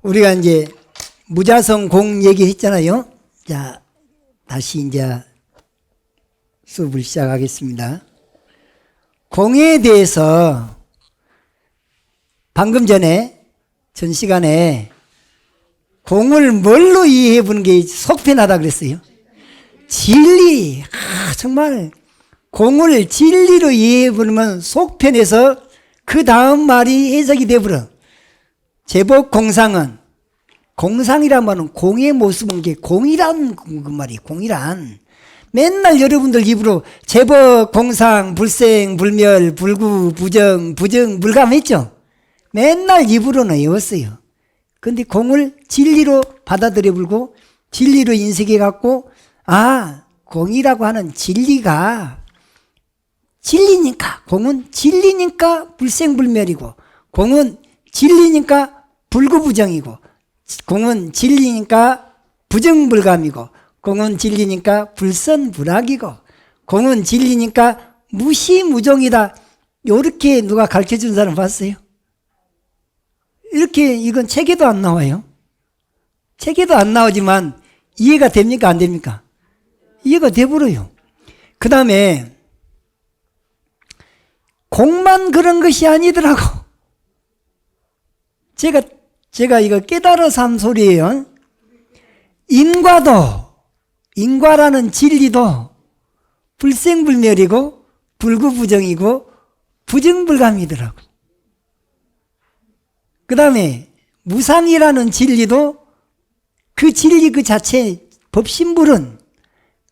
우리가 이제 무자성 공 얘기했잖아요. 자, 다시 이제 수업을 시작하겠습니다. 공에 대해서 방금 전에 전 시간에 공을 뭘로 이해해 보는 게 속편하다 그랬어요. 진리. 정말 공을 진리로 이해해 보면 속편해서 그 다음 말이 해석이 되버려. 제법 공상은, 공상이란 말은 공의 모습은 게 공이란 그 말이 공이란. 맨날 여러분들 입으로 제법 공상, 불생, 불멸, 불구, 부정, 부정, 물감 했죠? 맨날 입으로는 외웠어요. 근데 공을 진리로 받아들여 불고 진리로 인식해 갖고 공이라고 하는 진리가 진리니까, 공은 진리니까 불생불멸이고, 공은 진리니까 불구부정이고, 공은 진리니까 부정불감이고, 공은 진리니까 불선불악이고, 공은 진리니까 무시무종이다. 요렇게 누가 가르쳐준 사람 봤어요? 이렇게 이건 책에도 안 나와요. 책에도 안 나오지만 이해가 됩니까? 안 됩니까? 이해가 돼버려요. 그 다음에 공만 그런 것이 아니더라고. 제가 이거 깨달아서 한 소리예요. 인과라는 진리도 불생불멸이고 불구부정이고 부정불감이더라고. 그 다음에 무상이라는 진리도 그 진리 그 자체 법신불은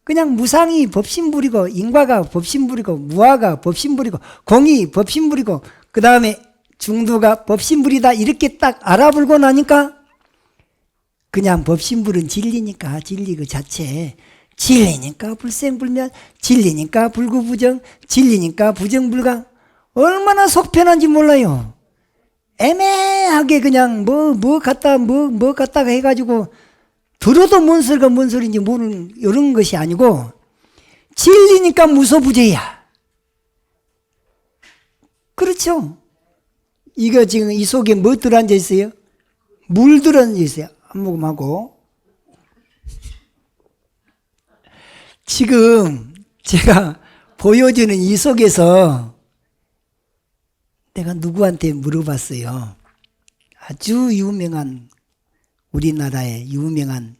그냥 무상이 법신불이고, 인과가 법신불이고, 무아가 법신불이고, 공이 법신불이고, 그 다음에 중도가 법신불이다. 이렇게 딱 알아보고 나니까 그냥 법신불은 진리니까, 진리 그 자체, 진리니까 불생불멸, 진리니까 불구부정, 진리니까 부정불감. 얼마나 속편한지 몰라요. 애매하게 그냥 뭐 갖다가 해가지고 들어도 뭔 소리가 뭔 소리인지 모르는 이런 것이 아니고, 진리니까 무소부재야. 그렇죠? 이거 지금 이 속에 뭐 들어앉아 있어요? 물 들어앉아 있어요. 한 모금하고. 지금 제가 보여주는 이 속에서 내가 누구한테 물어봤어요. 아주 유명한, 우리나라의 유명한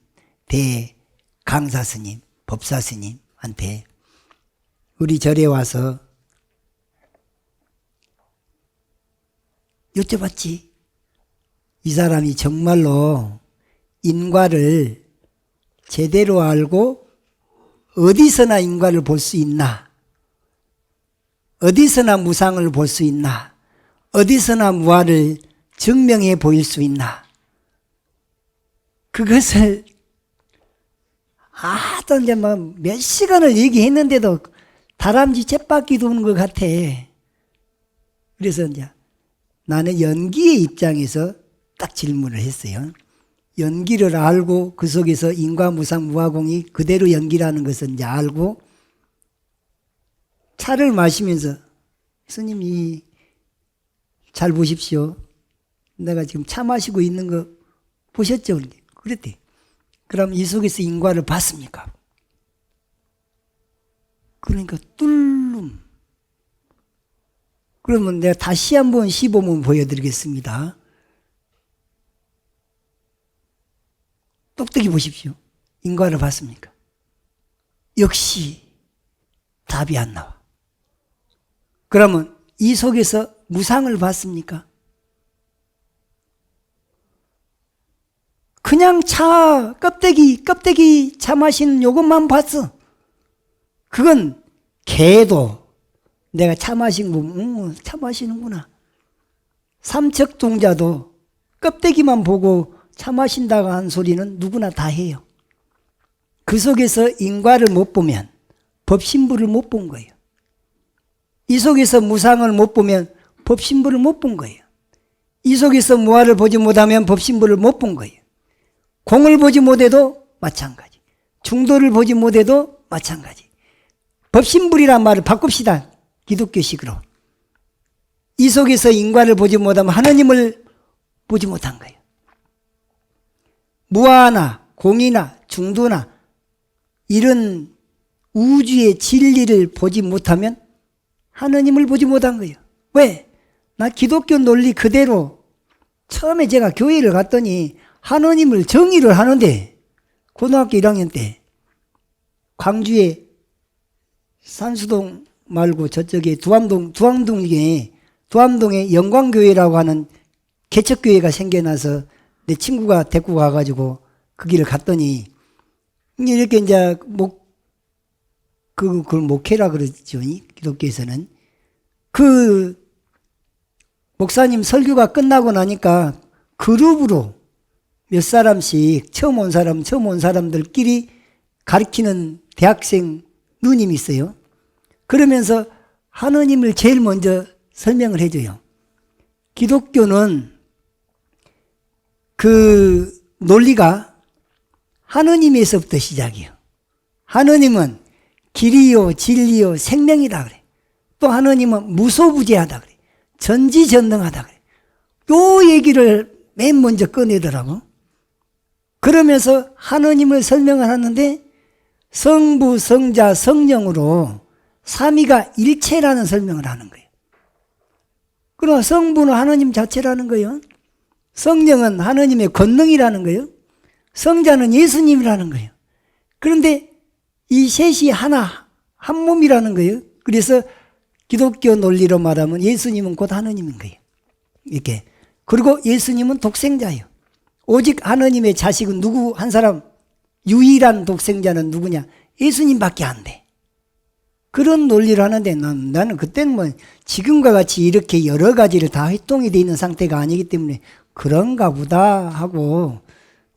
대강사 스님, 법사 스님한테 우리 절에 와서 여쭤봤지. 이 사람이 정말로 인과를 제대로 알고 어디서나 인과를 볼 수 있나? 어디서나 무상을 볼 수 있나? 어디서나 무아를 증명해 보일 수 있나? 그것을 이제 몇 시간을 얘기했는데도 다람쥐 쳇바퀴 도는 것 같아. 그래서 이제 나는 연기의 입장에서 딱 질문을 했어요. 연기를 알고 그 속에서 인과, 무상, 무아공이 그대로 연기라는 것을 이제 알고 차를 마시면서, 스님이 잘 보십시오. 내가 지금 차 마시고 있는 거 보셨죠? 그랬대. 그럼 이 속에서 인과를 봤습니까? 그러니까 뚫름. 그러면 내가 다시 한번 시범을 보여드리겠습니다. 똑똑히 보십시오. 인과를 봤습니까? 역시 답이 안 나와. 그러면 이 속에서 무상을 봤습니까? 그냥 차 껍데기 차 마시는 요것만 봤어. 그건 개도 내가 차 마신 거, 차 마시는구나. 삼척동자도 껍데기만 보고 차 마신다고 한 소리는 누구나 다 해요. 그 속에서 인과를 못 보면 법신부를 못 본 거예요. 이 속에서 무상을 못 보면 법신부를 못 본 거예요. 이 속에서 무아를 보지 못하면 법신부를 못 본 거예요. 공을 보지 못해도 마찬가지. 중도를 보지 못해도 마찬가지. 법신불이란 말을 바꿉시다. 기독교식으로. 이 속에서 인과를 보지 못하면 하느님을 보지 못한 거예요. 무아나 공이나 중도나 이런 우주의 진리를 보지 못하면 하느님을 보지 못한 거예요. 왜? 나 기독교 논리 그대로 처음에 제가 교회를 갔더니 하느님을 정의를 하는데 고등학교 1학년 때 광주에 산수동 말고 저쪽에 두암동에 영광교회라고 하는 개척교회가 생겨나서 내 친구가 데리고 가가지고 그 길을 갔더니 이렇게 이제 그걸 목회라 그러죠. 기독교에서는. 그 목사님 설교가 끝나고 나니까 그룹으로 몇 사람씩 처음 온 사람들끼리 가르치는 대학생 누님이 있어요. 그러면서 하느님을 제일 먼저 설명을 해줘요. 기독교는 그 논리가 하느님에서부터 시작이에요. 하느님은 길이요 진리요 생명이다 그래. 또 하느님은 무소부재하다 그래. 전지전능하다 그래. 요 얘기를 맨 먼저 꺼내더라고. 그러면서 하느님을 설명을 하는데 성부, 성자, 성령으로 삼위가 일체라는 설명을 하는 거예요. 그러나 성부는 하느님 자체라는 거예요. 성령은 하느님의 권능이라는 거예요. 성자는 예수님이라는 거예요. 그런데 이 셋이 하나, 한 몸이라는 거예요. 그래서 기독교 논리로 말하면 예수님은 곧 하느님인 거예요. 이렇게. 그리고 예수님은 독생자예요. 오직 하느님의 자식은 누구 한 사람, 유일한 독생자는 누구냐? 예수님밖에 안 돼. 그런 논리를 하는데 나는 그때는 뭐 지금과 같이 이렇게 여러 가지를 다 활동이 되어 있는 상태가 아니기 때문에 그런가 보다 하고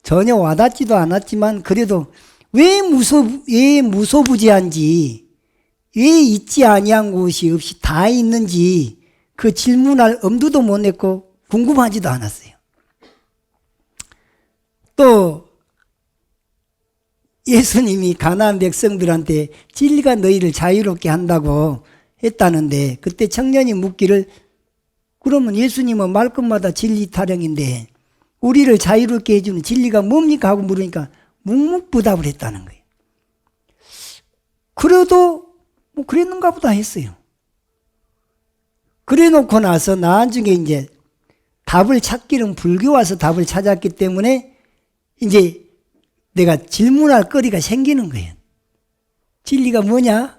전혀 와닿지도 않았지만 그래도 왜 무소부지한지 왜 있지 아니한 곳이 없이 다 있는지 그 질문할 엄두도 못 냈고 궁금하지도 않았어요. 또 예수님이 가나안 백성들한테 진리가 너희를 자유롭게 한다고 했다는데 그때 청년이 묻기를 그러면 예수님은 말끝마다 진리 타령인데 우리를 자유롭게 해주는 진리가 뭡니까 하고 물으니까 묵묵부답을 했다는 거예요. 그래도 뭐 그랬는가 보다 했어요. 그래 놓고 나서 나중에 이제 답을 찾기는 불교 와서 답을 찾았기 때문에 이제 내가 질문할 거리가 생기는 거예요. 진리가 뭐냐?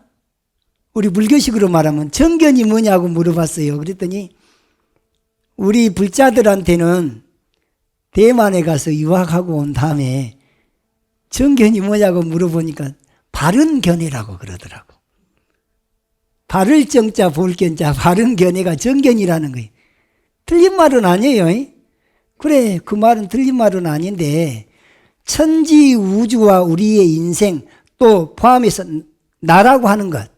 우리 불교식으로 말하면 정견이 뭐냐고 물어봤어요. 그랬더니 우리 불자들한테는 대만에 가서 유학하고 온 다음에 정견이 뭐냐고 물어보니까 바른 견해라고 그러더라고. 바를 정자 볼 견자 바른 견해가 정견이라는 거예요. 틀린 말은 아니에요. 그래, 그 말은 틀린 말은 아닌데 천지 우주와 우리의 인생 또 포함해서 나라고 하는 것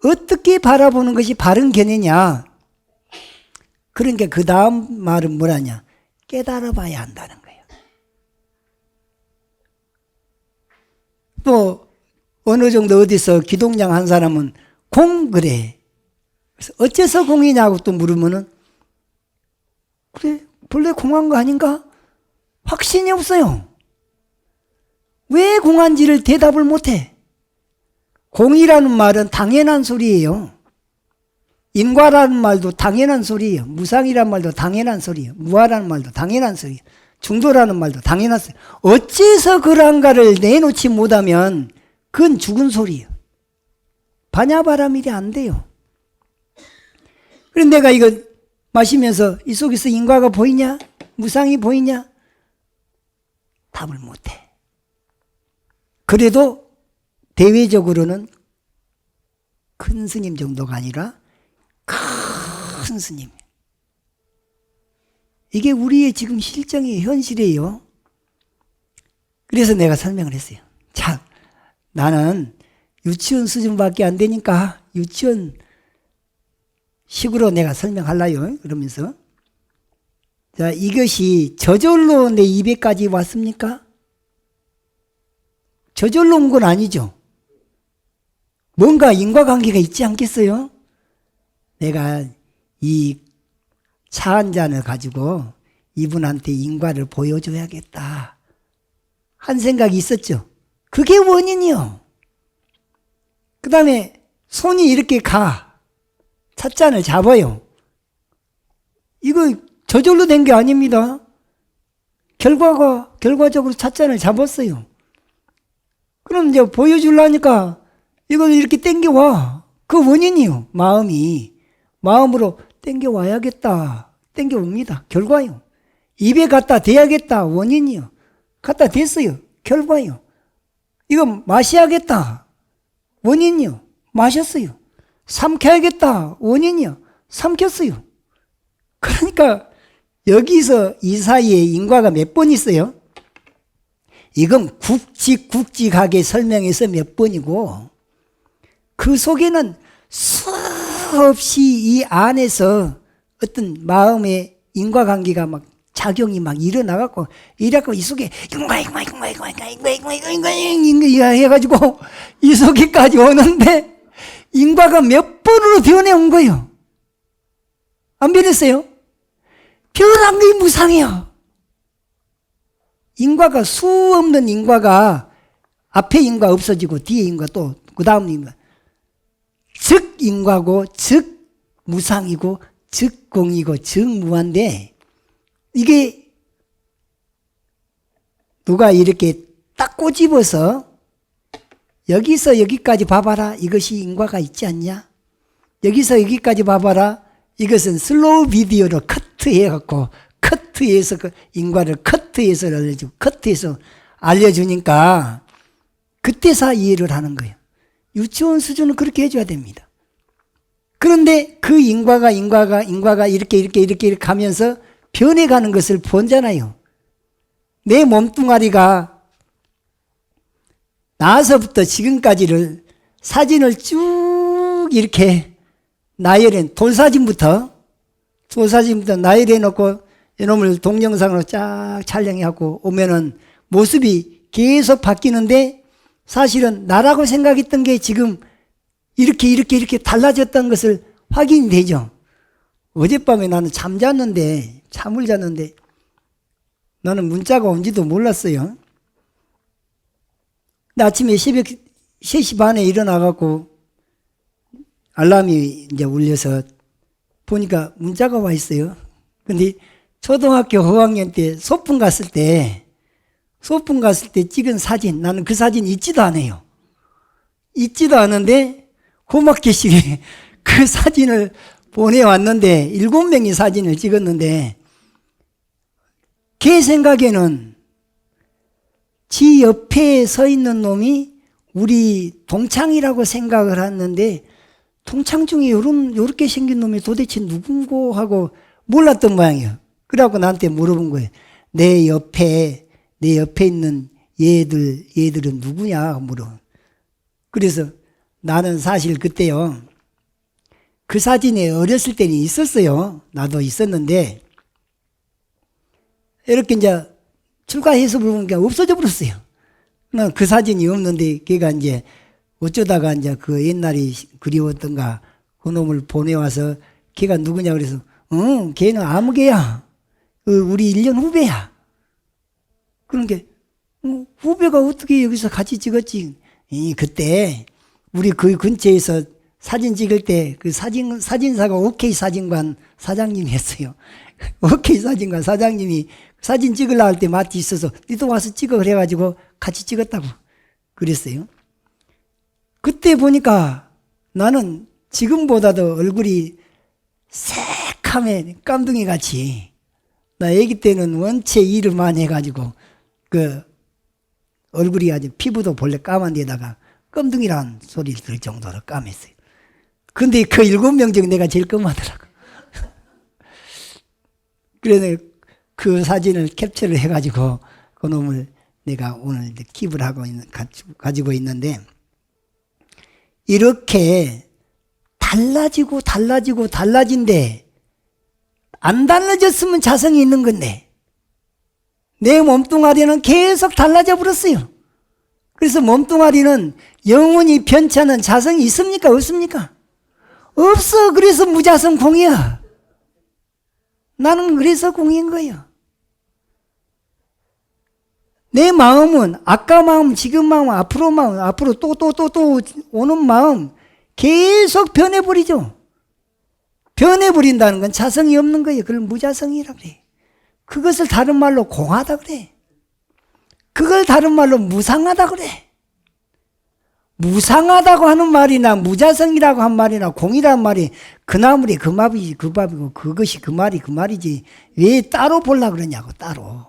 어떻게 바라보는 것이 바른 견해냐? 그러니까 그 다음 말은 뭐라냐? 깨달아 봐야 한다는 거예요. 또 어느 정도 어디서 기동량 한 사람은 공 그래. 그래서 어째서 공이냐고 또 물으면은 그래 본래 공한 거 아닌가? 확신이 없어요. 왜 공한지를 대답을 못해? 공이라는 말은 당연한 소리예요. 인과라는 말도 당연한 소리예요. 무상이라는 말도 당연한 소리예요. 무아라는 말도 당연한 소리예요. 중도라는 말도 당연한 소리예요. 어째서 그런가를 내놓지 못하면 그건 죽은 소리예요. 반야바라밀이 안 돼요. 그런데 내가 이거 마시면서 이 속에서 인과가 보이냐? 무상이 보이냐? 답을 못해. 그래도 대외적으로는 큰 스님 정도가 아니라 큰 스님. 이게 우리의 지금 실정이 현실이에요. 그래서 내가 설명을 했어요. 자, 나는 유치원 수준밖에 안 되니까 유치원 식으로 내가 설명할라요. 그러면서 자, 이것이 저절로 내 입에까지 왔습니까? 저절로 온 건 아니죠. 뭔가 인과관계가 있지 않겠어요? 내가 이 차 한 잔을 가지고 이분한테 인과를 보여줘야겠다 한 생각이 있었죠. 그게 원인이요. 그 다음에 손이 이렇게 가. 찻잔을 잡아요. 이거 저절로 된 게 아닙니다. 결과적으로 찻잔을 잡았어요. 그럼 이제 보여주려니까 이걸 이렇게 땡겨와. 그 원인이요. 마음으로 땡겨와야겠다. 땡겨옵니다. 결과요. 입에 갖다 대야겠다. 원인이요. 갖다 댔어요. 결과요. 이거 마셔야겠다. 원인이요. 마셨어요. 삼켜야겠다. 원인이요. 삼켰어요. 그러니까 여기서 이 사이에 인과가 몇 번 있어요? 이건 굵직굵직하게 설명해서 몇 번이고 그 속에는 수없이 이 안에서 어떤 마음의 인과관계가 막 작용이 막 일어나갖고 이래갖고 이 속에 인과 해가지고 이 속에까지 오는데 인과가 몇 번으로 변해온 거예요. 안 변했어요? 변한 게 무상해요. 인과가 수 없는 인과가 앞에 인과 없어지고 뒤에 인과 또 그 다음 인과 즉 인과고 즉 무상이고 즉 공이고 즉 무한데 이게 누가 이렇게 딱 꼬집어서 여기서 여기까지 봐봐라 이것이 인과가 있지 않냐 여기서 여기까지 봐봐라 이것은 슬로우 비디오로 커트해갖고 커트해서 그 인과를 커트해서 알려주니까 그때서 이해를 하는 거예요. 유치원 수준은 그렇게 해줘야 됩니다. 그런데 그 인과가 이렇게 가면서 변해가는 것을 본잖아요. 내 몸뚱아리가 나서부터 지금까지를 사진을 쭉 이렇게 나열해 돌사진부터 나열해 놓고 이놈을 동영상으로 쫙 촬영하고 오면은 모습이 계속 바뀌는데 사실은 나라고 생각했던 게 지금 이렇게 달라졌다는 것을 확인이 되죠. 어젯밤에 나는 잠을 잤는데 나는 문자가 온지도 몰랐어요. 근데 아침에 새벽 3시 반에 일어나갖고 알람이 이제 울려서 보니까 문자가 와 있어요. 근데 초등학교 고학년 때 소풍 갔을 때 찍은 사진, 나는 그 사진 잊지도 않아요. 잊지도 않은데 고맙게시게 그 사진을 보내왔는데 7명이 사진을 찍었는데 걔 생각에는 지 옆에 서 있는 놈이 우리 동창이라고 생각을 했는데 동창 중에 요렇게 생긴 놈이 도대체 누군고 하고 몰랐던 모양이에요. 그래갖고 나한테 물어본 거예요. 내 옆에 있는 얘들은 누구냐 물어. 그래서 나는 사실 그때요. 그 사진에 어렸을 때는 있었어요. 나도 있었는데 이렇게 이제 출가해서 보니까 없어져 버렸어요. 난 그 사진이 없는데 걔가 이제 어쩌다가 이제 그 옛날이 그리웠던가 그 놈을 보내와서 걔가 누구냐 그래서 걔는 아무개야. 우리 1년 후배야. 그런 게 후배가 어떻게 여기서 같이 찍었지? 그때 우리 그 근처에서 사진 찍을 때 그 사진사가 OK 사진관 사장님이었어요. OK 사진관 사장님이 사진 찍으려고 할 때 마트 있어서 니도 와서 찍어 그래가지고 같이 찍었다고 그랬어요. 그때 보니까 나는 지금보다도 얼굴이 새카매 깜둥이 같이 나 애기 때는 원체 일을 많이 해가지고 그 얼굴이 아주 피부도 본래 까만 데다가 깜둥이란 소리를 들을 정도로 까맸어요. 근데 그 7명 중에 내가 제일 까맣더라고. 그래서 그 사진을 캡처를 해가지고 그 놈을 내가 오늘 킵을 하고 가지고 있는데 이렇게 달라진데 안 달라졌으면 자성이 있는 건데 내 몸뚱아리는 계속 달라져 버렸어요. 그래서 몸뚱아리는 영원히 변치 않은 자성이 있습니까? 없습니까? 없어. 그래서 무자성 공이야. 나는 그래서 공인 거예요. 내 마음은 아까 마음, 지금 마음, 앞으로 또 오는 마음 계속 변해버리죠. 변해버린다는 건 자성이 없는 거예요. 그걸 무자성이라 그래. 그것을 다른 말로 공하다 그래. 그걸 다른 말로 무상하다 그래. 무상하다고 하는 말이나 무자성이라고 한 말이나 공이라는 말이 그 나물이 그 밥이지 그 밥이고 그것이 그 말이 그 말이지 왜 따로 보려고 그러냐고 따로.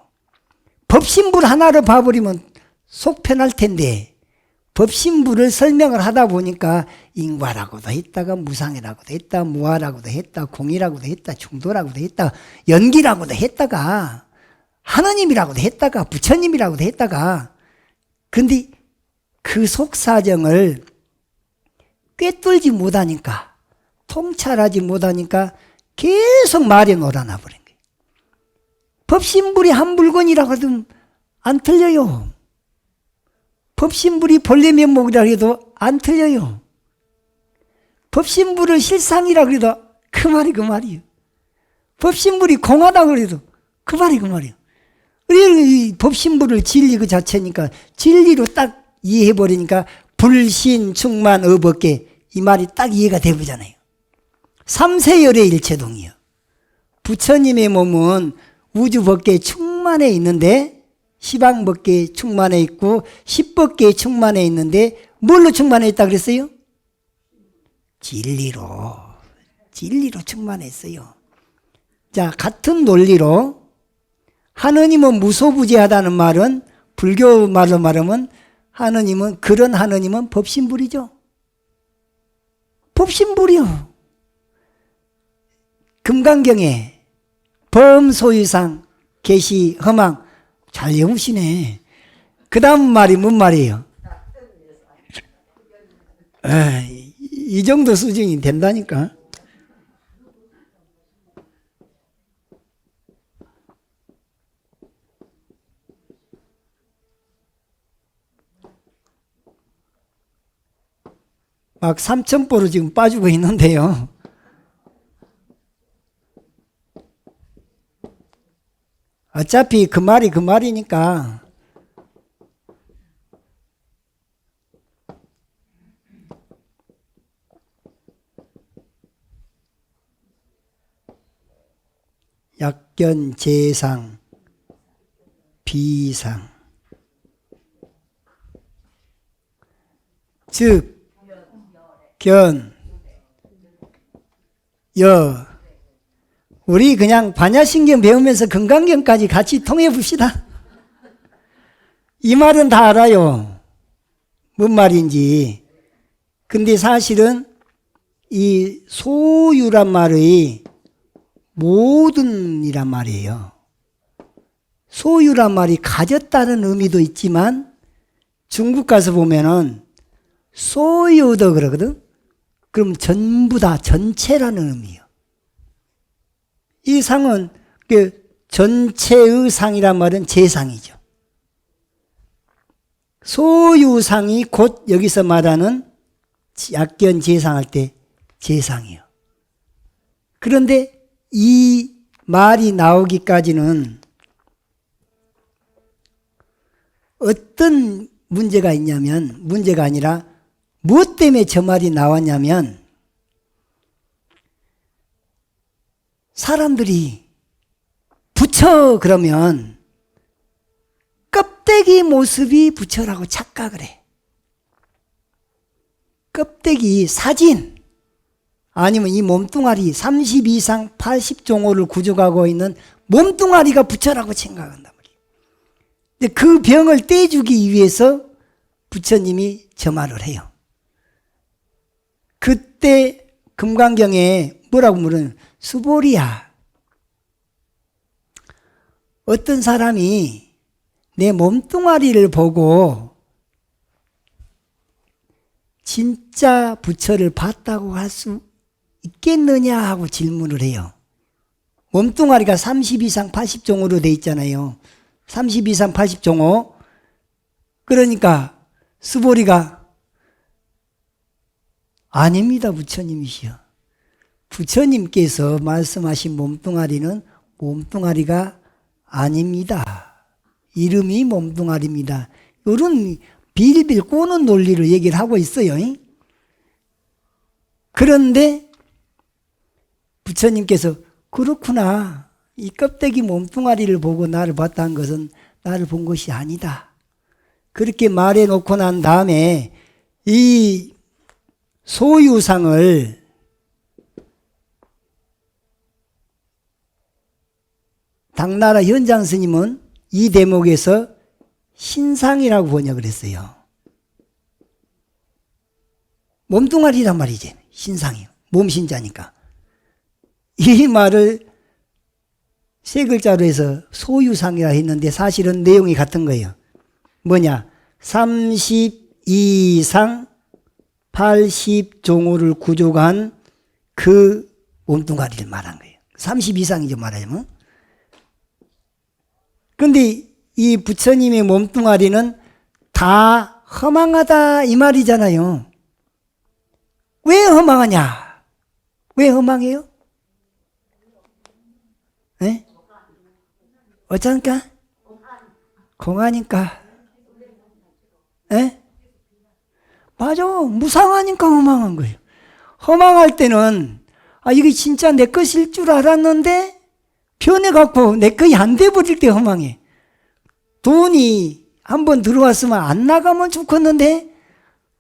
법신불 하나로 봐버리면 속 편할 텐데 법신불을 설명을 하다 보니까 인과라고도 했다가 무상이라고도 했다 무아라고도 했다 공이라고도 했다 중도라고도 했다 연기라고도 했다가 하느님이라고도 했다가 부처님이라고도 했다가 근데 그 속사정을 꿰뚫지 못하니까 통찰하지 못하니까 계속 말이 놀아나 버린 거예요. 법신불이 한 물건이라고 해도 안 틀려요. 법신불이 본래 면목이라 해도 안 틀려요. 법신불을 실상이라 해도 그 말이 그 말이에요. 법신불이 공하다고 해도 그 말이 그 말이에요. 이 법신불을 진리 그 자체니까 진리로 딱 이해해버리니까 불신 충만 의법계 이 말이 딱 이해가 되보잖아요. 삼세열의 일체동이요. 부처님의 몸은 우주법계에 충만해 있는데 시방법계에 충만해 있고 십법계에 충만해 있는데 뭘로 충만해 있다 그랬어요? 진리로 충만했어요. 자, 같은 논리로 하느님은 무소부재하다는 말은 불교 말로 말하면 하느님은 그런 하느님은 법신불이죠. 법신불이요. 금강경에 범소유상 계시 허망 잘 외우시네. 그 다음 말이 뭔 말이에요? 이 정도 수준이 된다니까. 막 삼천포로 지금 빠지고 있는데요. 어차피 그 말이 그 말이니까 약견, 재상, 비상 즉 견, 여 우리 그냥 반야신경 배우면서 건강경까지 같이 통해 봅시다. 이 말은 다 알아요. 뭔 말인지. 근데 사실은 이 소유란 말의 모든이란 말이에요. 소유란 말이 가졌다는 의미도 있지만 중국 가서 보면은 소유도 그러거든. 그럼 전부 다 전체라는 의미예요. 이 상은 그 전체의 상이란 말은 재상이죠. 소유상이 곧 여기서 말하는 약견 재상할 때 재상이에요. 그런데 이 말이 나오기까지는 어떤 문제가 있냐면 문제가 아니라 무엇 때문에 저 말이 나왔냐면 사람들이 부처 그러면 껍데기 모습이 부처라고 착각을 해. 껍데기 사진 아니면 이 몸뚱아리 30 이상 80종호를 구족하고 있는 몸뚱아리가 부처라고 생각한단 말이에요. 근데 그 병을 떼주기 위해서 부처님이 저 말을 해요. 그때 금강경에 뭐라고 물으면 수보리야. 어떤 사람이 내 몸뚱아리를 보고 진짜 부처를 봤다고 할 수 있겠느냐 하고 질문을 해요. 몸뚱아리가 30 이상 80종으로 돼 있잖아요. 30 이상 80종호. 그러니까 수보리가 아닙니다. 부처님이시여. 부처님께서 말씀하신 몸뚱아리는 몸뚱아리가 아닙니다. 이름이 몸뚱아리입니다. 이런 빌빌 꼬는 논리를 얘기를 하고 있어요. 그런데 부처님께서 그렇구나. 이 껍데기 몸뚱아리를 보고 나를 봤다는 것은 나를 본 것이 아니다. 그렇게 말해 놓고 난 다음에 이 소유상을 당나라 현장 스님은 이 대목에서 신상이라고 번역을 했어요. 몸뚱아리란 말이지. 신상이. 몸신자니까. 이 말을 세 글자로 해서 소유상이라 했는데 사실은 내용이 같은 거예요. 뭐냐? 32상 80종호를 구족한 그 몸뚱아리를 말한 거예요. 32상이죠, 말하자면. 그런데 이 부처님의 몸뚱아리는 다 허망하다 이 말이잖아요. 왜 허망하냐? 왜 허망해요? 네? 어쩌니까? 공하니까. 네? 맞아. 무상하니까 허망한 거예요. 허망할 때는 이게 진짜 내 것일 줄 알았는데 변해갖고 내 것이 안 돼버릴 때 허망해. 돈이 한번 들어왔으면 안 나가면 좋겠는데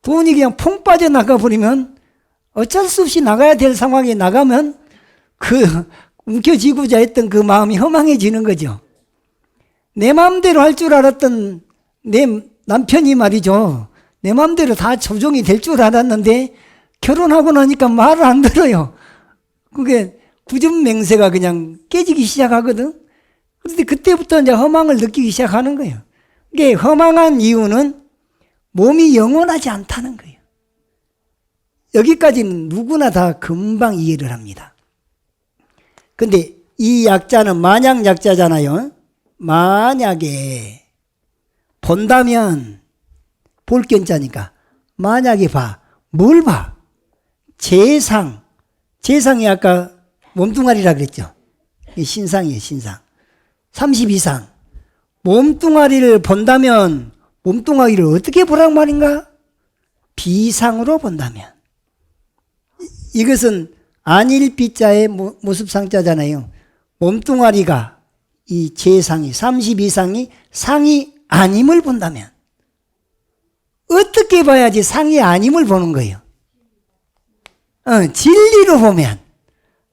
돈이 그냥 퐁 빠져나가버리면 어쩔 수 없이 나가야 될 상황에 나가면 그 움켜쥐고자 했던 그 마음이 허망해지는 거죠. 내 마음대로 할 줄 알았던 내 남편이 말이죠. 내 마음대로 다 조정이 될 줄 알았는데 결혼하고 나니까 말을 안 들어요. 그게 구전맹세가 그냥 깨지기 시작하거든. 그런데 그때부터 이제 허망을 느끼기 시작하는 거예요. 이게 허망한 이유는 몸이 영원하지 않다는 거예요. 여기까지는 누구나 다 금방 이해를 합니다. 근데 이 약자는 만약 약자잖아요. 만약에 본다면 볼견자니까 만약에 봐. 뭘 봐? 재상. 재상이 아까 몸뚱아리라 그랬죠. 신상이에요, 신상. 32상. 몸뚱아리를 본다면 몸뚱아리를 어떻게 보란 말인가? 비상으로 본다면. 이것은 안일비자의 모습상자잖아요. 몸뚱아리가 이 재상이 32상이 상이 아님을 본다면 어떻게 봐야지 상이 아님을 보는 거예요? 진리로 보면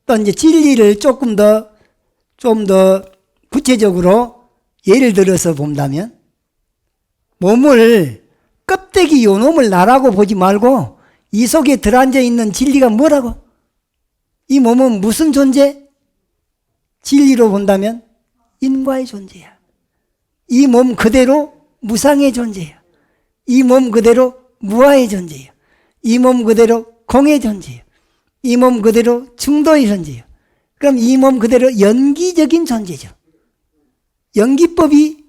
또 이제 진리를 좀 더 구체적으로 예를 들어서 본다면 몸을 껍데기 요 놈을 나라고 보지 말고 이 속에 들어앉아 있는 진리가 뭐라고? 이 몸은 무슨 존재? 진리로 본다면 인과의 존재야. 이 몸 그대로 무상의 존재야. 이 몸 그대로 무아의 존재야. 이 몸 그대로 공의 존재야. 이 몸 그대로 중도의 존재야. 그럼 이 몸 그대로 연기적인 존재죠. 연기법이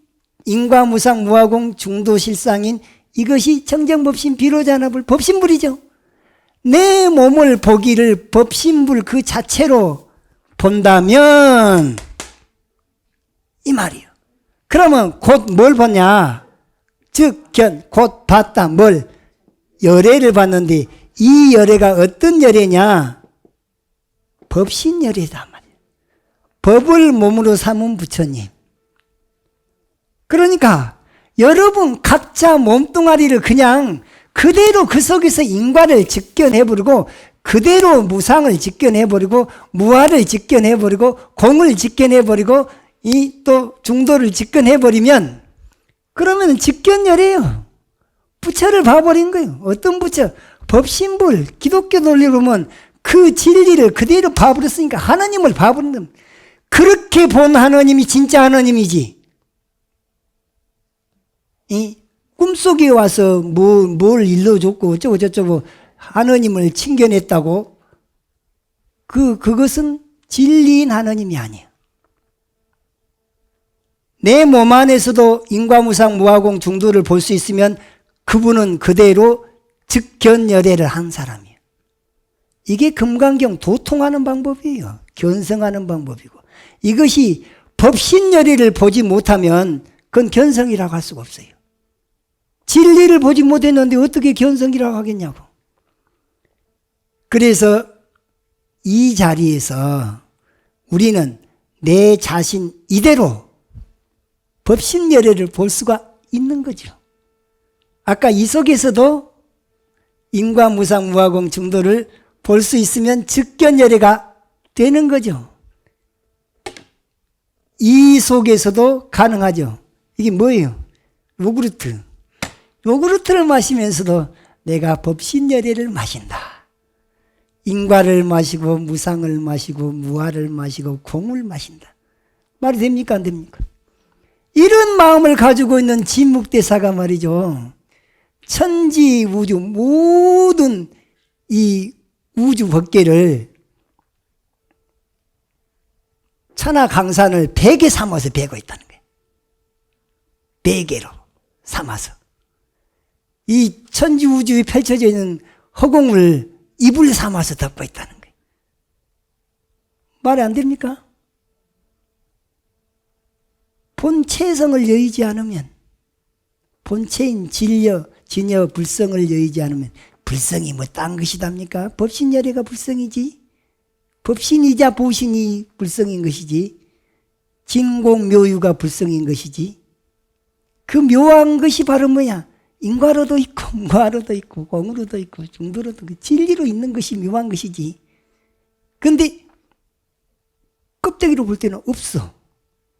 인과 무상 무아공 중도 실상인 이것이 청정법신 비로자나불 법신불이죠. 내 몸을 보기를 법신불 그 자체로 본다면 이 말이에요. 그러면 곧 뭘 보냐? 즉, 곧 봤다. 뭘? 열애를 봤는데 이 열애가 어떤 열애냐? 법신열애다 말이에요. 법을 몸으로 삼은 부처님. 그러니까 여러분 각자 몸뚱아리를 그냥 그대로 그 속에서 인과를 직견해버리고 그대로 무상을 직견해버리고 무아를 직견해버리고 공을 직견해버리고 이 또 중도를 직견해버리면 그러면 직견열애예요. 부처를 봐버린 거예요. 어떤 부처? 법신불, 기독교 논리로 보면 그 진리를 그대로 봐버렸으니까 하나님을 봐버린 겁니다. 그렇게 본 하나님이 진짜 하나님이지. 이 꿈속에 와서 뭘 일러줬고 어쩌고 저쩌고 하나님을 칭견했다고 그것은 진리인 하나님이 아니에요. 내 몸 안에서도 인과무상 무아공 중도를 볼 수 있으면 그분은 그대로 즉견열애를 한 사람이에요. 이게 금강경 도통하는 방법이에요. 견성하는 방법이고 이것이 법신열애를 보지 못하면 그건 견성이라고 할 수가 없어요. 진리를 보지 못했는데 어떻게 견성이라고 하겠냐고. 그래서 이 자리에서 우리는 내 자신 이대로 법신열애를 볼 수가 있는 거죠. 아까 이 속에서도 인과 무상 무화공 중도를 볼 수 있으면 즉견열애가 되는 거죠. 이 속에서도 가능하죠. 이게 뭐예요? 요구르트. 요구르트를 마시면서도 내가 법신열애를 마신다. 인과를 마시고 무상을 마시고 무아를 마시고 공을 마신다. 말이 됩니까? 안 됩니까? 이런 마음을 가지고 있는 진묵대사가 말이죠. 천지 우주 모든 이 우주 법계를 천하 강산을 베개 삼아서 베고 있다는 거예요. 베개로 삼아서. 이 천지 우주에 펼쳐져 있는 허공을 이불 삼아서 덮고 있다는 거예요. 말이 안 됩니까? 본체성을 여의지 않으면, 본체인 진여, 불성을 여의지 않으면 불성이 뭐 딴 것이답니까? 법신열애가 불성이지. 법신이자 보신이 불성인 것이지. 진공묘유가 불성인 것이지. 그 묘한 것이 바로 뭐야? 인과로도 있고 무아로도 있고 공으로도 있고 중도로도 있고 진리로 있는 것이 묘한 것이지. 근데 껍데기로 볼 때는 없어.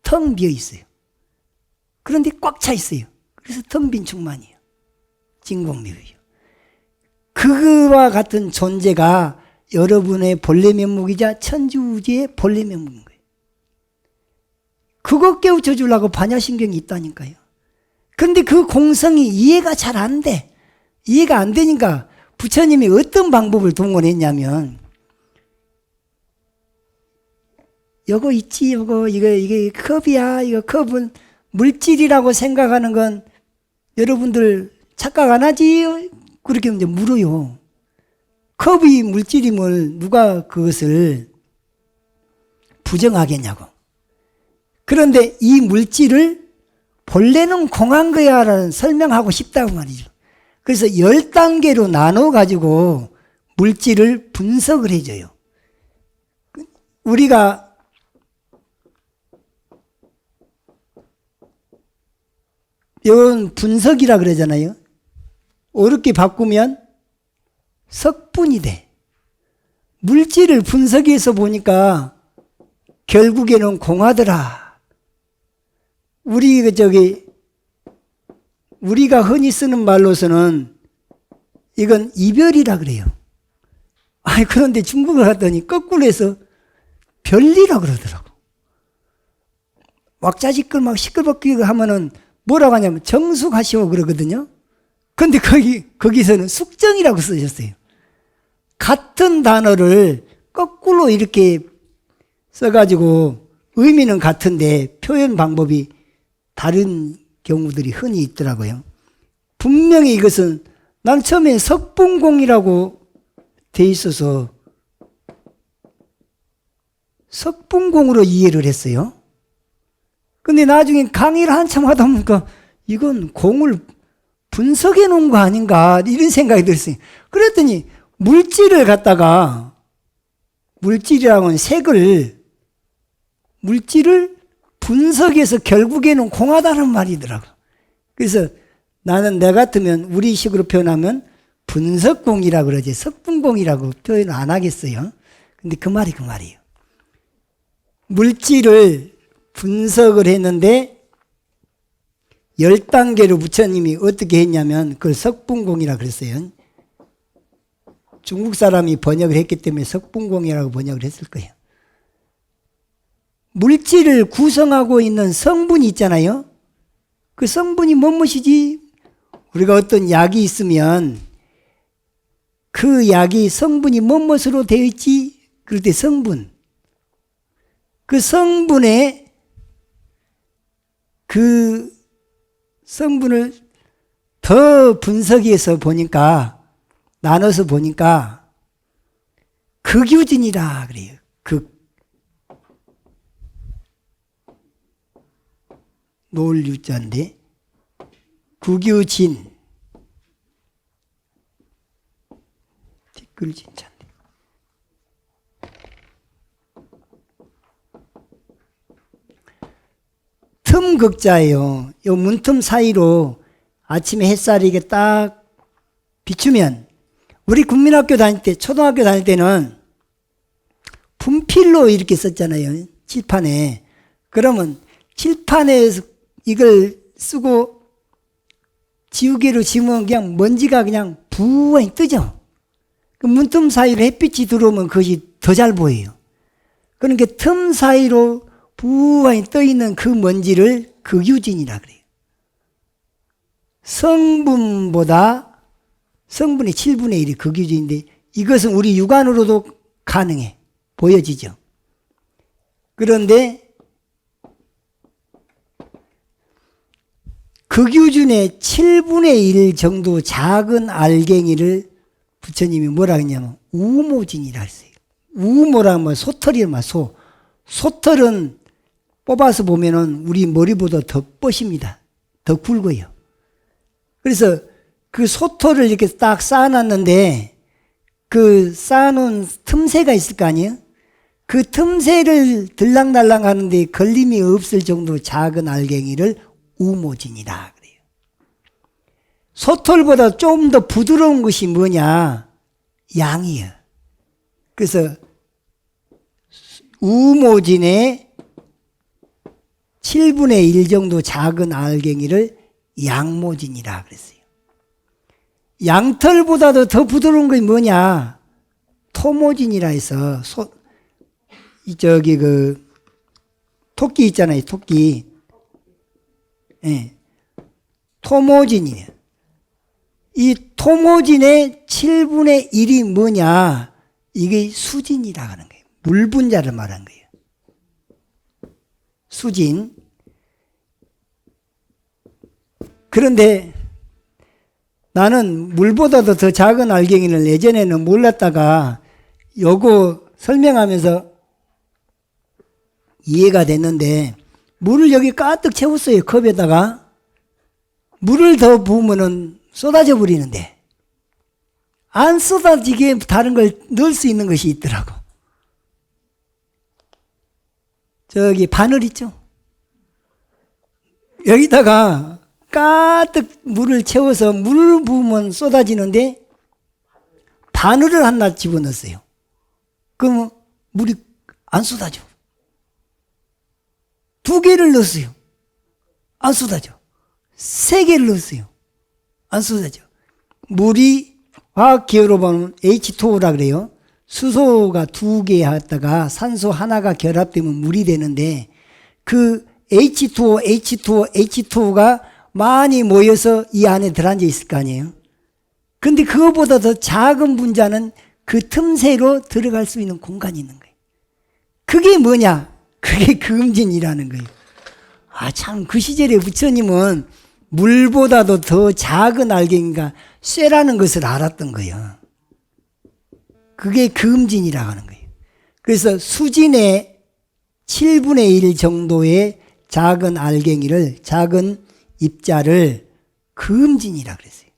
텅 비어 있어요. 그런데 꽉 차 있어요. 그래서 텅 빈 충만이에요. 진공묘유예요. 그와 같은 존재가 여러분의 본래 면목이자 천지우주의 본래 면목인 거예요. 그거 깨우쳐 주려고 반야신경이 있다니까요. 근데 그 공성이 이해가 잘 안 돼. 이해가 안 되니까 부처님이 어떤 방법을 동원했냐면, 요거 있지, 요거, 이게 컵이야. 이거 컵은 물질이라고 생각하는 건 여러분들 착각 안 하지? 그렇게 이제 물어요. 컵이 물질임을 누가 그것을 부정하겠냐고. 그런데 이 물질을 본래는 공한 거야 라는 설명하고 싶다고 말이죠. 그래서 10단계로 나눠가지고 물질을 분석을 해줘요. 우리가 이건 분석이라 그러잖아요. 어렵게 바꾸면 석분이 돼. 물질을 분석해서 보니까 결국에는 공하더라. 우리가 흔히 쓰는 말로서는 이건 이별이라 그래요. 아니, 그런데 중국을 갔더니 거꾸로 해서 별리라 그러더라고. 왁자지껄 막 시끌벅게 하면은 뭐라고 하냐면 정숙하시오 그러거든요. 근데 거기서는 숙정이라고 쓰셨어요. 같은 단어를 거꾸로 이렇게 써가지고 의미는 같은데 표현 방법이 다른 경우들이 흔히 있더라고요. 분명히 이것은 난 처음에 석분공이라고 돼 있어서 석분공으로 이해를 했어요. 근데 나중에 강의를 한참 하다 보니까 이건 공을 분석해 놓은 거 아닌가 이런 생각이 들었어요. 그랬더니 물질을 갖다가 물질이라고는 물질을 분석해서 결국에는 공하다는 말이더라고. 그래서 나는 내 같으면 우리식으로 표현하면 분석공이라고 그러지 석분공이라고 표현 안 하겠어요. 근데 그 말이 그 말이에요. 물질을 분석을 했는데 10단계로 부처님이 어떻게 했냐면 그걸 석분공이라고 그랬어요. 중국 사람이 번역을 했기 때문에 석분공이라고 번역을 했을 거예요. 물질을 구성하고 있는 성분이 있잖아요. 그 성분이 무엇이지? 우리가 어떤 약이 있으면 그 약이 성분이 무엇으로 되어 있지? 그럴 때 성분. 그 성분에 그 성분을 더 분석해서 보니까 나눠서 보니까 극유진이라 그래요. 놓을 유자인데 국유진 뒷글진자인데 틈극자예요. 요 문틈 사이로 아침에 햇살이 이게 딱 비추면 우리 국민학교 다닐 때 초등학교 다닐 때는 분필로 이렇게 썼잖아요. 칠판에. 그러면 칠판에 이걸 쓰고 지우개로 지우면 그냥 먼지가 그냥 부엉 뜨죠. 그 문틈 사이로 햇빛이 들어오면 그것이 더 잘 보여요. 그러니까 틈 사이로 부엉 떠있는 그 먼지를 극유진이라 그래요. 성분보다 성분의 7분의 1이 극유진인데 이것은 우리 육안으로도 가능해. 보여지죠. 그런데 극유진의 7분의 1 정도 작은 알갱이를 부처님이 뭐라 했냐면 우모진이라 했어요. 우모라면 뭐 소털이란 소. 소털은 뽑아서 보면은 우리 머리보다 더 뻗습니다. 더 굵어요. 그래서 그 소털을 이렇게 딱 쌓아놨는데 그 쌓아놓은 틈새가 있을 거 아니에요? 그 틈새를 들락날락 하는데 걸림이 없을 정도로 작은 알갱이를 우모진이라 그래요. 소털보다 좀 더 부드러운 것이 뭐냐? 양이에요. 그래서 우모진의 7분의 1 정도 작은 알갱이를 양모진이라 그랬어요. 양털보다도 더 부드러운 것이 뭐냐? 토모진이라 해서 토끼 있잖아요. 토끼. 예. 토모진이에요. 이 토모진의 7분의 1이 뭐냐? 이게 수진이라 하는 거예요. 물 분자를 말한 거예요. 수진. 그런데 나는 물보다도 더 작은 알갱이를 예전에는 몰랐다가 요거 설명하면서 이해가 됐는데 물을 여기 가득 채웠어요. 컵에다가. 물을 더 부으면은 쏟아져 버리는데 안 쏟아지게 다른 걸 넣을 수 있는 것이 있더라고. 저기 바늘 있죠? 여기다가 가득 물을 채워서 물을 부으면 쏟아지는데 바늘을 하나 집어넣었어요. 그러면 물이 안 쏟아져. 2개를 넣었어요. 안 쏟아져. 3개를 넣었어요. 안 쏟아져. 물이 화학기호로 보면 H2O라 그래요. 수소가 2개 했다가 산소 하나가 결합되면 물이 되는데 그 H2O, H2O, H2O가 많이 모여서 이 안에 들어앉아 있을 거 아니에요. 근데 그거보다 더 작은 분자는 그 틈새로 들어갈 수 있는 공간이 있는 거예요. 그게 뭐냐? 그게 금진이라는 거예요. 아, 참, 그 시절에 부처님은 물보다도 더 작은 알갱이가 쇠라는 것을 알았던 거예요. 그게 금진이라고 하는 거예요. 그래서 수진의 7분의 1 정도의 작은 알갱이를, 작은 입자를 금진이라고 그랬어요.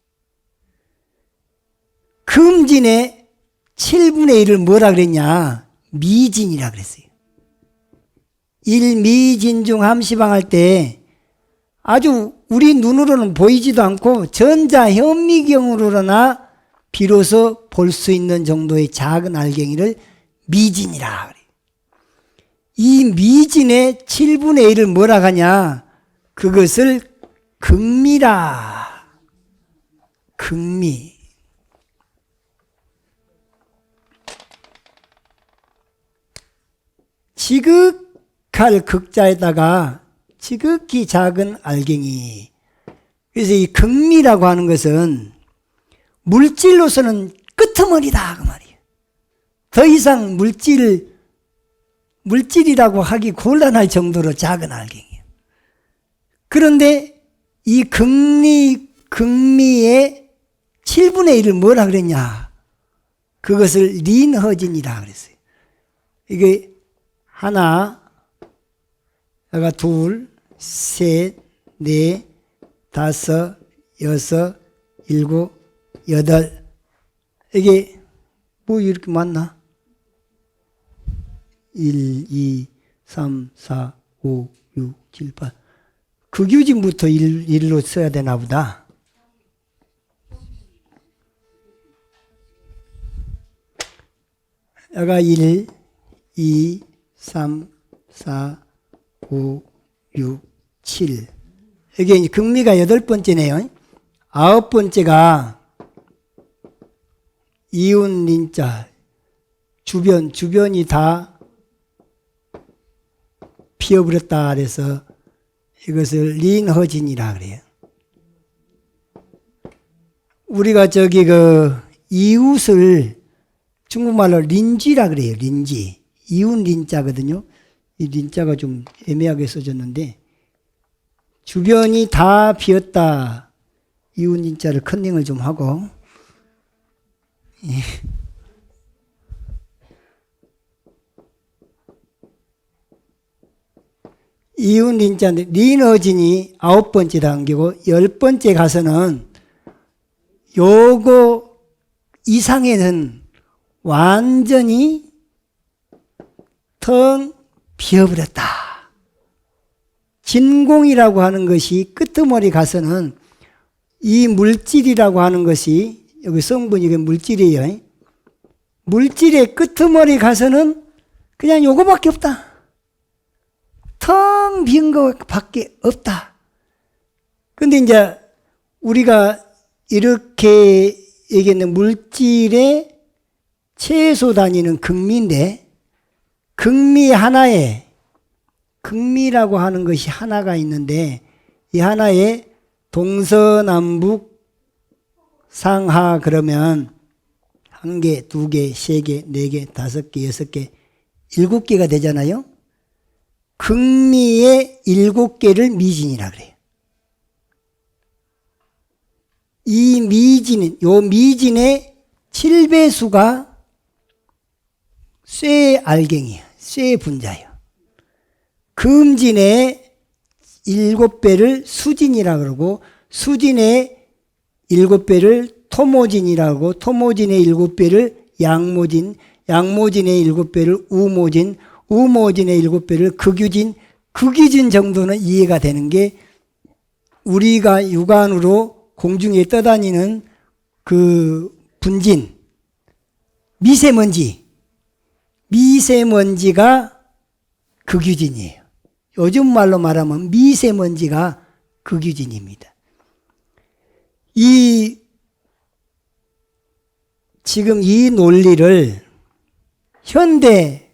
금진의 7분의 1을 뭐라 그랬냐? 미진이라고 그랬어요. 일미진중 함시방할 때 아주 우리 눈으로는 보이지도 않고 전자현미경으로나 비로소 볼 수 있는 정도의 작은 알갱이를 미진이라 그래요. 이 미진의 7분의 1을 뭐라 하냐? 그것을 극미라. 극미. 지극할 극자에다가 지극히 작은 알갱이. 그래서 이 극미라고 하는 것은 물질로서는 끄트머리다 그 말이에요. 더 이상 물질이라고 하기 곤란할 정도로 작은 알갱이에요. 그런데 이 극미의 7분의 1을 뭐라 그랬냐? 그것을 린허진이라 그랬어요. 이게 하나, 여가 둘, 셋, 네, 다섯, 여섯, 일곱, 여덟. 이게 뭐 이렇게 많나? 1, 2, 3, 4, 5, 6, 7, 8. 극유진부터 1로 써야 되나 보다. 여가 1, 2, 3, 4, 5, 6, 7. 이게 이제 극미가 8번째네요. 9번째가 이운 린자. 주변이 다 피어버렸다 그래서 이것을 린허진이라 그래요. 우리가 저기 이웃을 중국말로 린지라 그래요. 린지. 이웃 린자거든요. 이 린자가 좀 애매하게 써졌는데 주변이 다 비었다. 이웃 린자를 컨닝을 좀 하고 예. 이웃 린자인데 린어진이 9번째 단계고 10번째 가서는 요거 이상에는 완전히 텅 비어버렸다. 진공이라고 하는 것이 끄트머리 가서는 이 물질이라고 하는 것이 여기 성분이 이게 물질이에요. 물질의 끄트머리 가서는 그냥 요거밖에 없다. 텅 빈 것밖에 없다. 근데 이제 우리가 이렇게 얘기했는 물질의 최소 단위는 극미인데 극미 하나에 극미라고 하는 것이 하나가 있는데 이 하나에 동서남북 상하 그러면 1개, 2개, 3개, 4개, 5개, 6개, 7개가 되잖아요. 극미의 7개를 미진이라 그래요. 이 미진은, 요 미진의 7배수가 쇠알갱이에요. 쇠분자예요. 금진의 7배를 수진이라 그러고, 수진의 7배를 토모진이라 고 토모진의 7배를 양모진, 양모진의 7배를 우모진, 우모진의 7배를 극유진, 극유진 정도는 이해가 되는 게 우리가 육안으로 공중에 떠다니는 그 분진, 미세먼지가 극유진이에요. 요즘 말로 말하면 미세먼지가 극유진입니다. 지금 이 논리를 현대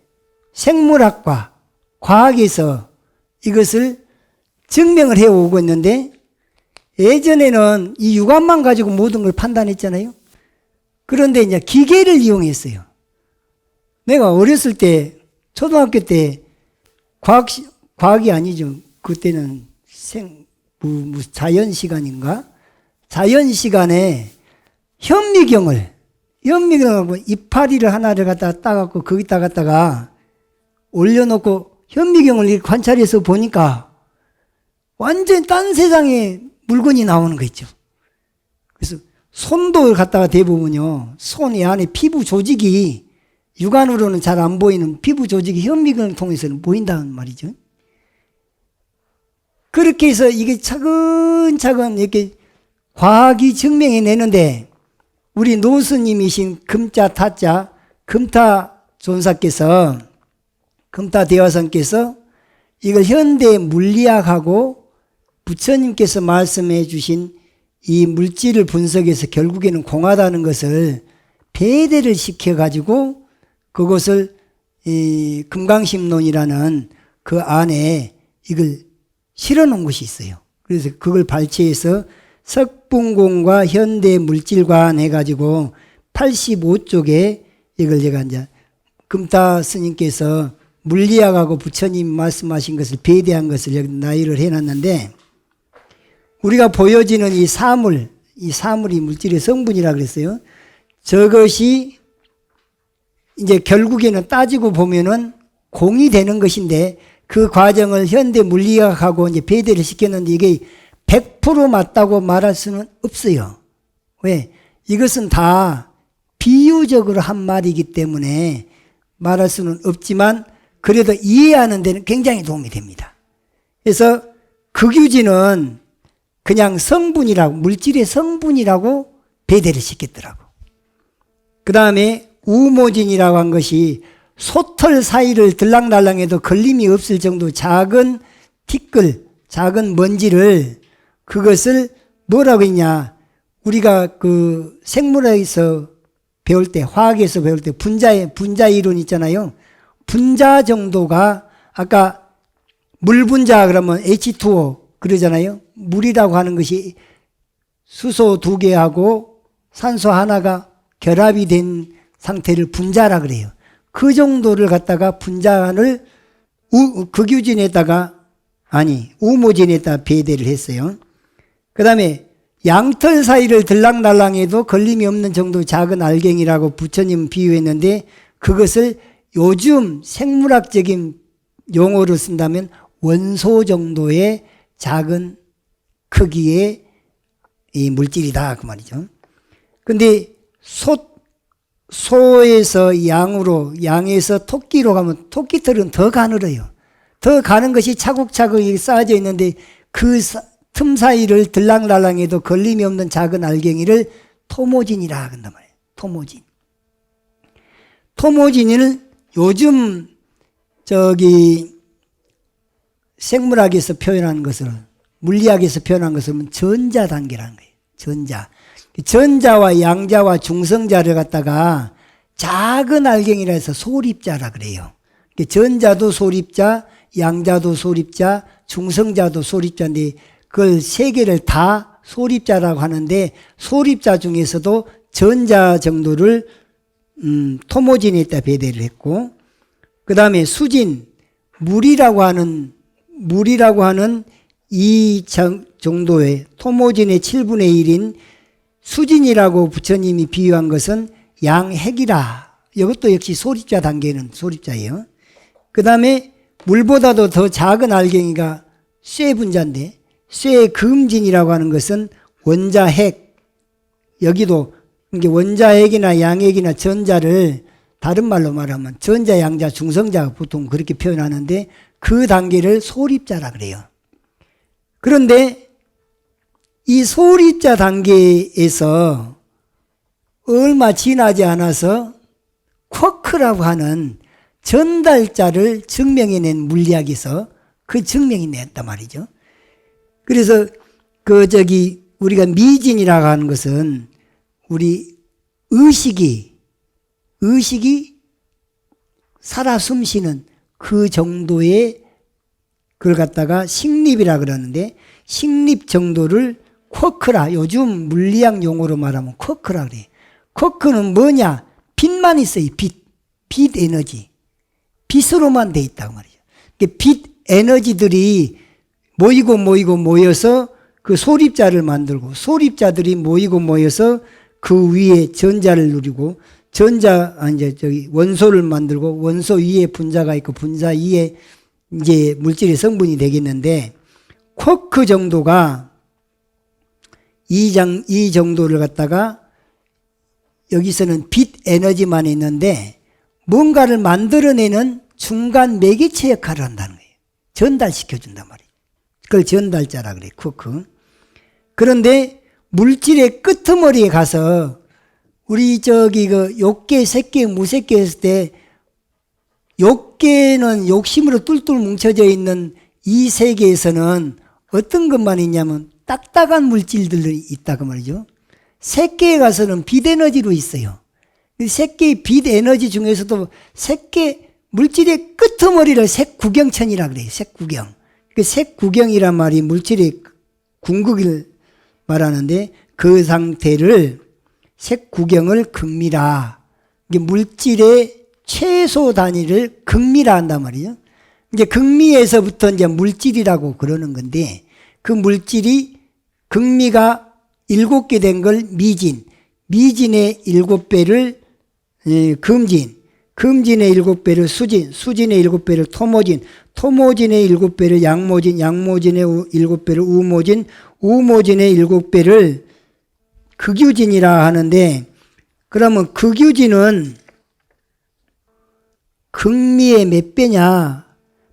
생물학과 과학에서 이것을 증명을 해오고 있는데 예전에는 이 육안만 가지고 모든 걸 판단했잖아요. 그런데 이제 기계를 이용했어요. 내가 어렸을 때 초등학교 때 과학이 아니죠. 그때는 자연 시간인가? 자연 시간에 현미경을 이파리를 하나를 갖다가 따갖고 거기다 갖다가 올려놓고 현미경을 이렇게 관찰해서 보니까 완전 딴 세상에 물건이 나오는 거 있죠. 그래서 손도 갖다가 대보면요. 손 안에 피부 조직이 육안으로는 잘 안 보이는 피부 조직이 현미경을 통해서는 보인다는 말이죠. 그렇게 해서 이게 차근차근 이렇게 과학이 증명해내는데 우리 노스님이신 금자 타자 금타 존사께서 금타 대화상께서 이걸 현대 물리학하고 부처님께서 말씀해 주신 이 물질을 분석해서 결국에는 공하다는 것을 배대를 시켜가지고 그것을 이 금강심론이라는 그 안에 이걸 실어놓은 것이 있어요. 그래서 그걸 발췌해서 석분공과 현대 물질관 해가지고 85쪽에 이걸 제가 이제 금타 스님께서 물리학하고 부처님 말씀하신 것을 배대한 것을 여기 나열을 해놨는데 우리가 보여지는 이 사물이 물질의 성분이라 그랬어요. 저것이 이제 결국에는 따지고 보면은 공이 되는 것인데 그 과정을 현대 물리학하고 이제 배대를 시켰는데 이게 100% 맞다고 말할 수는 없어요. 왜? 이것은 다 비유적으로 한 말이기 때문에 말할 수는 없지만 그래도 이해하는 데는 굉장히 도움이 됩니다. 그래서 극유지는 그냥 성분이라고, 물질의 성분이라고 배대를 시켰더라고. 그 다음에 우모진이라고 한 것이 소털 사이를 들락날락해도 걸림이 없을 정도 작은 티끌, 작은 먼지를 그것을 뭐라고 했냐. 우리가 그 생물학에서 배울 때, 화학에서 배울 때 분자 이론 있잖아요. 분자 정도가 아까 물 분자 그러면 H2O 그러잖아요. 물이라고 하는 것이 수소 2개하고 산소 하나가 결합이 된 상태를 분자라 그래요. 그 정도를 갖다가 분자를 극유진에다가 우모진에다가 배대를 했어요. 그 다음에 양털 사이를 들락날락해도 걸림이 없는 정도 작은 알갱이라고 부처님 비유했는데 그것을 요즘 생물학적인 용어로 쓴다면 원소 정도의 작은 크기의 이 물질이다 그 말이죠. 근데 소에서 양으로, 양에서 토끼로 가면 토끼털은 더 가늘어요. 더 가는 것이 차곡차곡 쌓여져 있는데 그 틈 사이를 들락날락해도 걸림이 없는 작은 알갱이를 토모진이라 한단 말이에요. 토모진. 토모진을 요즘 생물학에서 표현한 것을, 물리학에서 표현한 것을 전자 단계라는 거예요. 전자. 전자와 양자와 중성자를 갖다가 작은 알갱이라 해서 소립자라 그래요. 전자도 소립자, 양자도 소립자, 중성자도 소립자인데 그걸 세 개를 다 소립자라고 하는데 소립자 중에서도 전자 정도를 토모진에다 배대를 했고 그 다음에 수진, 물이라고 하는 이 정도의 토모진의 7분의 1인 수진이라고 부처님이 비유한 것은 양핵이라. 이것도 역시 소립자 단계는 소립자예요. 그 다음에 물보다도 더 작은 알갱이가 쇠 분자인데 쇠 금진이라고 하는 것은 원자핵. 여기도 이게 원자핵이나 양핵이나 전자를 다른 말로 말하면 전자, 양자, 중성자 보통 그렇게 표현하는데 그 단계를 소립자라 그래요. 그런데 이 소립자 단계에서 얼마 지나지 않아서 쿼크라고 하는 전달자를 증명해낸 물리학에서 그 증명이 냈단 말이죠. 그래서 우리가 미진이라고 하는 것은 우리 의식이 살아 숨쉬는 그 정도의 그걸 갖다가 식립이라 그러는데 식립 정도를 쿼크라, 요즘 물리학 용어로 말하면 쿼크라 그래. 쿼크는 뭐냐? 빛만 있어요. 빛 에너지. 빛으로만 돼 있다고 말이죠. 빛 에너지들이 모여서 그 소립자를 만들고 소립자들이 모여서 그 위에 전자를 누리고 원소를 만들고 원소 위에 분자가 있고 분자 위에 이제 물질의 성분이 되겠는데 쿼크 정도가 이 정도를 갖다가 여기서는 빛 에너지만 있는데 뭔가를 만들어내는 중간 매개체 역할을 한다는 거예요. 전달시켜준단 말이에요. 그걸 전달자라 그래, 쿼크. 그런데 물질의 끄트머리에 가서 우리 욕계, 색계, 무색계 했을 때 욕계는 욕심으로 뚫뚫 뭉쳐져 있는 이 세계에서는 어떤 것만 있냐면 딱딱한 물질들이 있다고 말이죠. 색계에 가서는 빛 에너지로 있어요. 색계의 빛 에너지 중에서도 물질의 끄트머리를 색구경천이라 그래요. 색구경. 그 색구경이란 말이 물질의 궁극을 말하는데 그 상태를 색구경을 극미라. 이게 물질의 최소 단위를 극미라 한단 말이에요. 이제 극미에서부터 이제 물질이라고 그러는 건데 그 물질이 극미가 7개 된 걸 미진, 미진의 7배를 금진, 금진의 7배를 수진, 수진의 7배를 토모진, 토모진의 7배를 양모진, 양모진의 7배를 우모진, 우모진의 7배를 극유진이라 하는데, 그러면 극유진은 극미의 몇 배냐?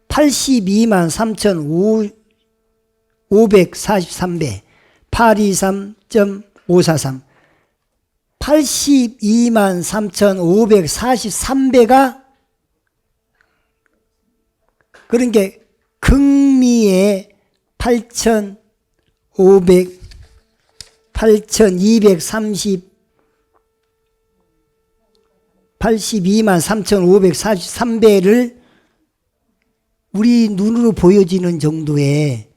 82만 3,543배. 823.543. 82만 3,543배가 그런 게 극미의 8,230 82만 3,543배를 우리 눈으로 보여지는 정도의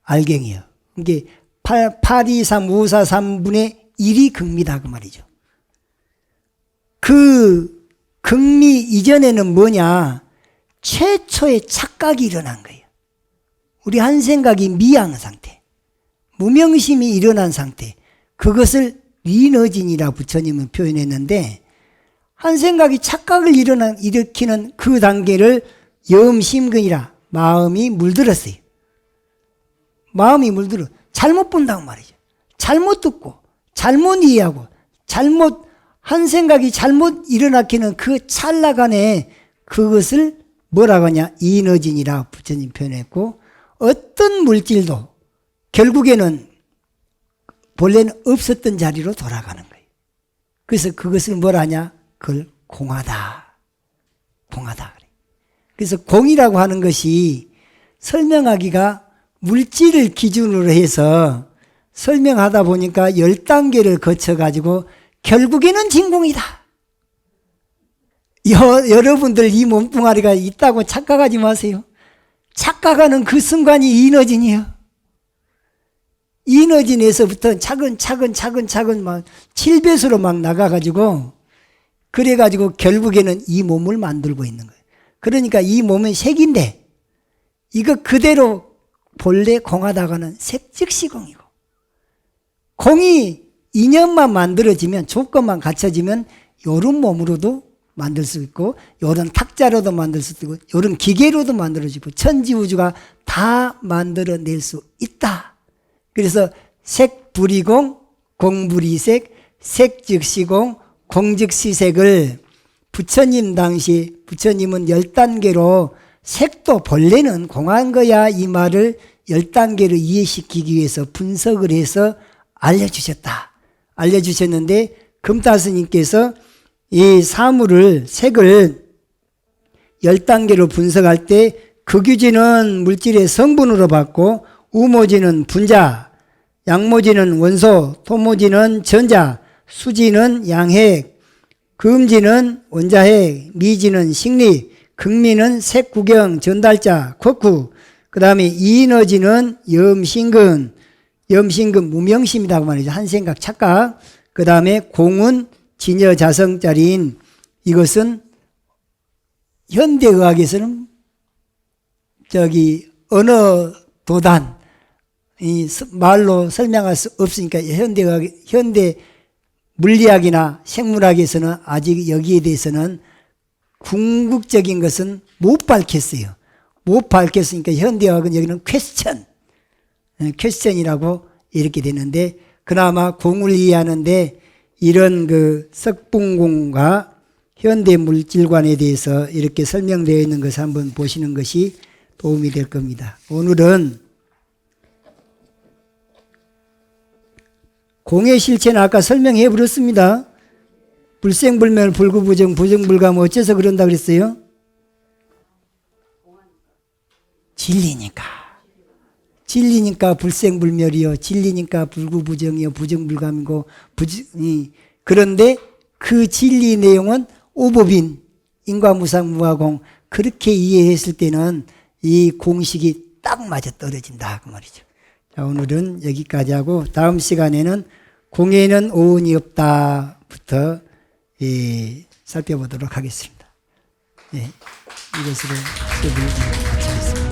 알갱이요. 이게 823543분의 1이 극미다 그 말이죠. 그 극미 이전에는 뭐냐? 최초의 착각이 일어난 거예요. 우리 한 생각이 미양 상태, 무명심이 일어난 상태, 그것을 리너진이라 부처님은 표현했는데, 한 생각이 착각을 일으키는 그 단계를 염심근이라, 마음이 물들었어요. 마음이 물들어 잘못 본다고 말이죠. 잘못 듣고 잘못 이해하고 한 생각이 잘못 일어나기는 그 찰나간에 그것을 뭐라고 하냐? 이너진이라 부처님 표현했고, 어떤 물질도 결국에는 본래는 없었던 자리로 돌아가는 거예요. 그래서 그것을 뭐라 하냐? 그걸 공하다. 공하다. 그래서 공이라고 하는 것이 설명하기가 물질을 기준으로 해서 설명하다 보니까 10단계를 거쳐가지고 결국에는 진공이다. 여러분들 이 몸뚱아리가 있다고 착각하지 마세요. 착각하는 그 순간이 이너진이에요. 이너진에서부터 차근차근 막 7배수로 막 나가가지고, 그래가지고 결국에는 이 몸을 만들고 있는 거예요. 그러니까 이 몸은 색인데, 이거 그대로 본래 공하다가는 색즉시공이고, 공이 인연만 만들어지면, 조건만 갖춰지면 요런 몸으로도 만들 수 있고, 요런 탁자로도 만들 수 있고, 요런 기계로도 만들어지고, 천지우주가 다 만들어낼 수 있다. 그래서 색불이공, 공불이색, 색즉시공, 공즉시색을 부처님 당시, 부처님은 10단계로 색도 본래는 공한 거야 이 말을 10단계로 이해시키기 위해서 분석을 해서 알려주셨다. 알려주셨는데, 금타스님께서 이 사물을, 색을 10단계로 분석할 때 극유진은 물질의 성분으로 봤고, 우모진은 분자, 양모진은 원소, 토모진은 전자, 수지는 양핵, 금지는 원자핵, 미지는 식리, 극미는 색구경, 전달자, 쿼쿠, 그 다음에 이너지는 염신근, 염신근 무명심이라고 말이죠. 한 생각 착각. 그 다음에 공은 진여자성짜리인, 이것은 현대의학에서는 언어 도단, 이 말로 설명할 수 없으니까 현대 물리학이나 생물학에서는 아직 여기에 대해서는 궁극적인 것은 못 밝혔어요. 못 밝혔으니까 현대학은 여기는 퀘스천이라고 이렇게 되는데, 그나마 공을 이해하는데 이런 그 석분공과 현대 물질관에 대해서 이렇게 설명되어 있는 것을 한번 보시는 것이 도움이 될 겁니다. 오늘은 공의 실체는 아까 설명해 버렸습니다. 불생불멸, 불구부정, 부정불감, 어째서 그런다 그랬어요? 진리니까. 진리니까 불생불멸이요, 진리니까 불구부정이요, 부정불감이고, 그런데 그 진리 내용은 오법인, 인과무상무화공, 그렇게 이해했을 때는 이 공식이 딱 맞아 떨어진다 그 말이죠. 자, 오늘은 여기까지 하고 다음 시간에는 공에는 오온이 없다부터 살펴보도록 하겠습니다. 네, 이것으로 수업을 마치겠습니다.